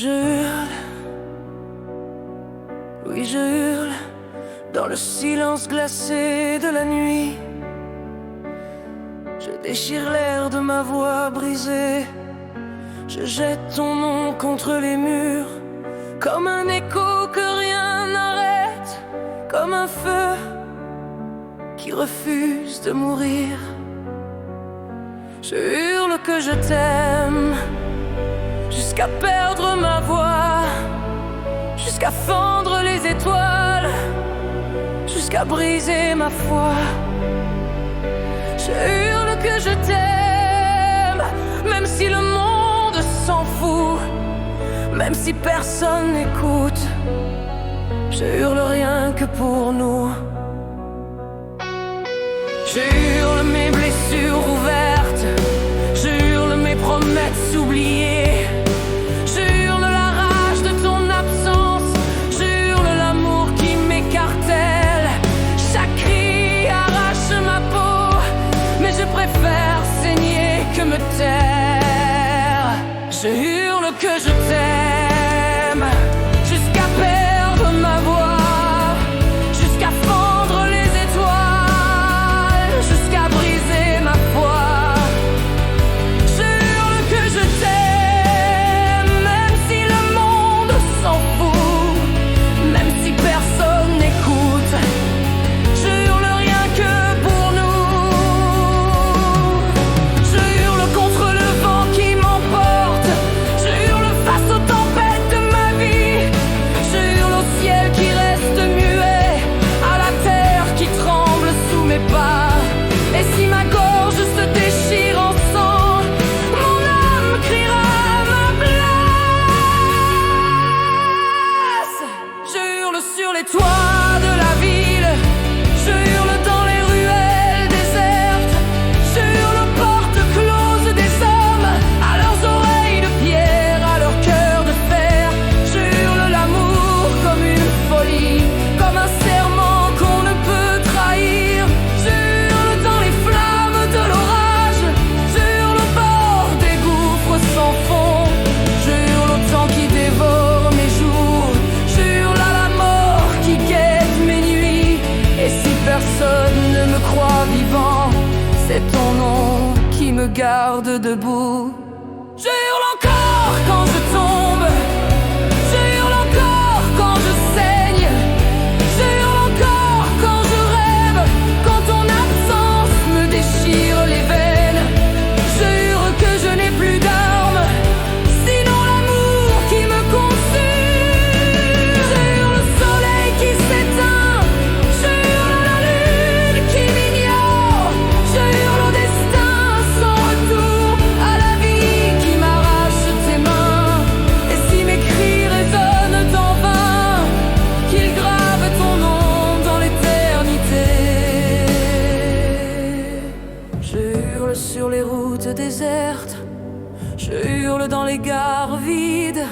Je hurle, oui je hurle, dans le silence glacé de la nuit. Je déchire l'air de ma voix brisée. Je jette ton nom contre les murs, comme un écho que rien n'arrête, comme un feu qui refuse de mourir. Je hurle que je t'aime, jusqu'à perdre ma voix, jusqu'à fendre les étoiles, jusqu'à briser ma foi. Je hurle que je t'aime, même si le monde s'en fout, même si personne n'écoute. Je hurle rien que pour nous. Je hurle mes blessures ouvertes, je hurle mes promesses oubliées. Je hurle la rage de ton absence, je hurle l'amour qui m'écartèle. Chaque cri arrache ma peau, mais je préfère saigner que me taire. Je hurle que je t'aime, jusqu'à perdre ma voix, jusqu'à fendre les étoiles, jusqu'à briser ma foi. Je hurle que je t'aime, même si le monde s'en fout, même si personne n'écoute. Je hurle rien que pour nous. Je hurle contre le vent qui m'emporte, je hurle face aux tempêtes de ma vie. Je hurle au ciel qui reste muet, à la terre qui tremble sous mes pas. Et si ma gorge se déchire en sang, mon âme criera à ma place. Je hurle sur les toits de la ville, je hurle dans les ruelles désertes, je hurle aux portes closes des hommes, à leurs oreilles de pierre, à leur cœur de fer. Je hurle l'amour comme une folie, comme un serment qu'on ne peut trahir. Je hurle dans les flammes de l'orage, je hurle au bord des gouffres sans fond. Je hurle au temps qui dévore mes jours, je hurle à la mort qui guette mes nuits. Et si personne ne me croit vivant, c'est ton nom qui me garde debout. Je hurle encore quand je tombe, je hurle encore quand je saigne, je hurle encore quand je rêve, quand ton absence me déchire les veines. Je hurle que je n'ai plus d'armes, sinon l'amour qui me consume. Je hurle le soleil qui s'éteint, je hurle la lune qui m'ignore. Je hurle au destin sans retour, à la vie qui m'arrache tes mains. Et si mes cris résonnent en vain, qu'ils gravent ton nom dans l'éternité. Je hurle sur les routes désertes, je hurle dans les gares vides,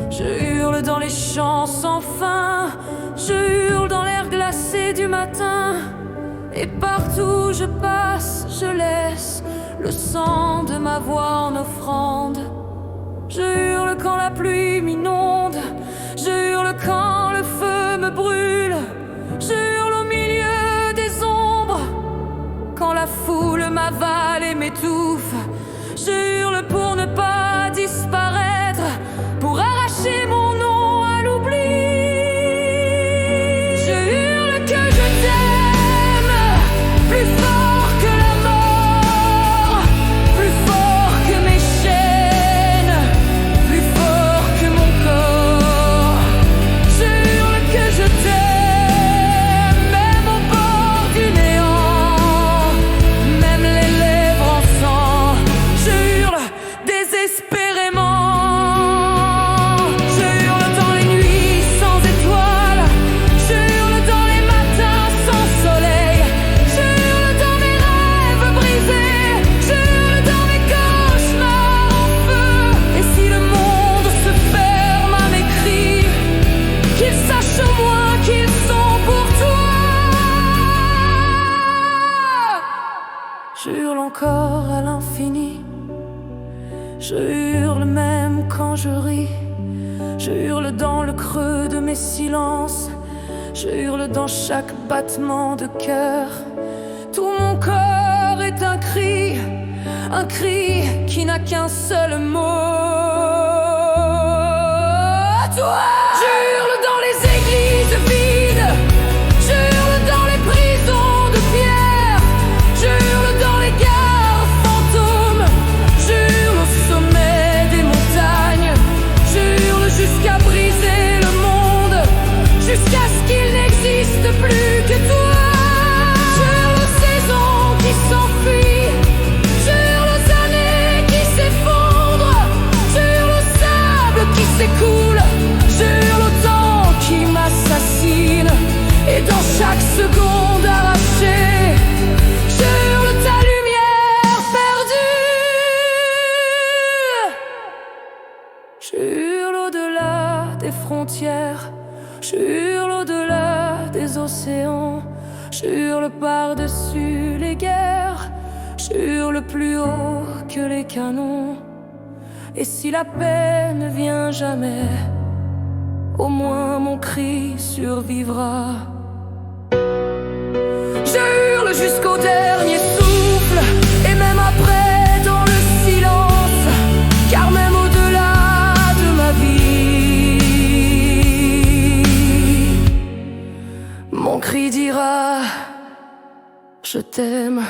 je hurle dans les champs sans fin, je hurle dans l'air glacé du matin. Et partout où je passe, je laisse le sang de ma voix en offrande. Je hurle quand la pluie m'inonde, je hurle quand le feu me brûle, je hurle au milieu des ombres, quand la foule m'avale et m'étouffe. Je hurle pour ne pas disparaître, pour arracher mon nom à l'oubli. Je hurle que je t'aime, plus fort que la mort, plus fort que mes chaînes, plus fort que mon corps. Je hurle que je t'aime, même au bord du néant, même les lèvres en sang. Je hurle désespérément. Je hurle dans les nuits sans étoiles, je hurle dans les matins sans soleil, je hurle dans mes rêves brisés, je hurle dans mes cauchemars en feu. Et si le monde se ferme à mes cris, qu'ils sachent au moins qu'ils sont pour toi. Je hurle encore à l'infini, je hurle même quand je ris. Je hurle dans le creux de mes silences, je hurle dans chaque battement de cœur. Tout mon corps est un cri qui n'a qu'un seul mot. Toi! Je hurle dans les églises vides, je hurle dans les prisons de pierre, je hurle dans les gares fantômes, je hurle au sommet des montagnes, je hurle jusqu'à briser le monde, jusqu'à ce qu'il n'existe plus que toi. Je hurle aux saisons qui s'enfuient, je hurle aux années qui s'effondrent, je hurle au sable qui s'écoule, je hurle au temps qui m'assassine. Et dans chaque seconde arrachée, je hurle ta lumière perdue. Je hurle au-delà des frontières, je hurle au-delà des océans, je hurle par-dessus les guerres, je hurle plus haut que les canons. Et si la paix ne vient jamais, au moins mon cri survivra. Je hurle jusqu'au dernier souffle, et même après dans le silence, car même au-delà de ma vie, mon cri dira: je t'aime.